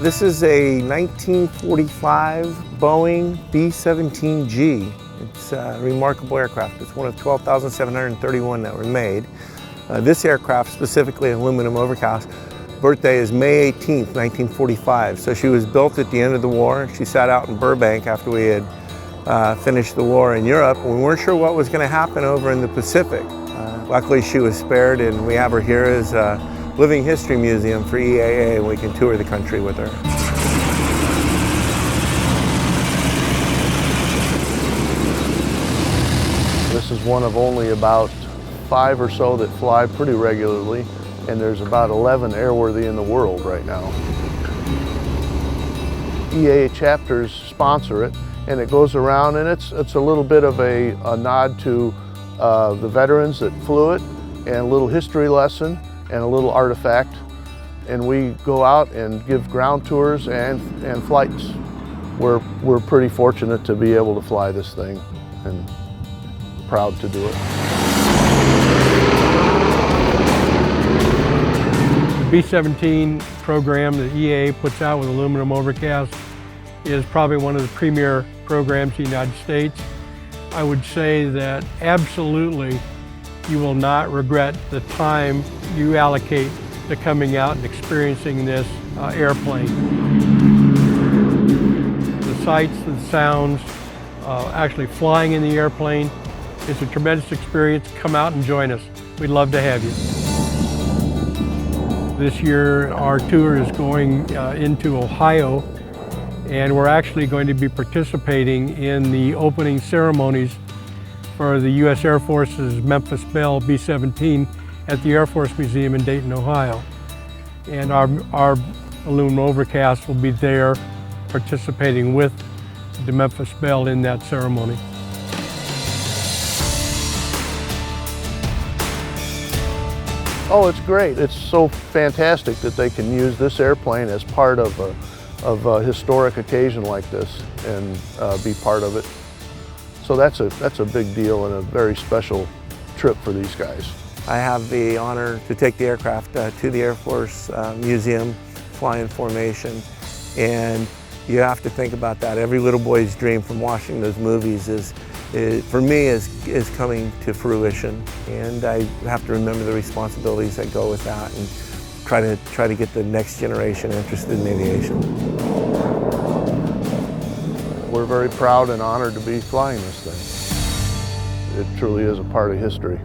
This is a 1945 Boeing B-17G. It's a remarkable aircraft. It's one of 12,731 that were made. This aircraft, specifically aluminum overcast, birthday is May 18th, 1945. So she was built at the end of the war. She sat out in Burbank after we had finished the war in Europe. We weren't sure what was going to happen over in the Pacific. Luckily she was spared, and we have her here as a living history museum for EAA, and we can tour the country with her. This is one of only about 5 or so that fly pretty regularly, and there's about 11 airworthy in the world right now. EAA chapters sponsor it, and it goes around, and it's a little bit of a nod to the veterans that flew it, and a little history lesson and a little artifact. And we go out and give ground tours and flights. We're pretty fortunate to be able to fly this thing, and proud to do it. The B-17 program that EAA puts out with aluminum overcast is probably one of the premier programs in the United States. I would say that absolutely you will not regret the time you allocate to coming out and experiencing this airplane. The sights, the sounds, actually flying in the airplane, it's a tremendous experience. Come out and join us. We'd love to have you. This year our tour is going into Ohio, and we're actually going to be participating in the opening ceremonies for the U.S. Air Force's Memphis Belle B-17 at the Air Force Museum in Dayton, Ohio. And our aluminum overcast will be there participating with the Memphis Belle in that ceremony. Oh, it's great. It's so fantastic that they can use this airplane as part of a historic occasion like this and be part of it. So that's a big deal and a very special trip for these guys. I have the honor to take the aircraft to the Air Force Museum, fly in formation, and you have to think about that. Every little boy's dream from watching those movies for me is coming to fruition, and I have to remember the responsibilities that go with that and try to get the next generation interested in aviation. We're very proud and honored to be flying this thing. It truly is a part of history.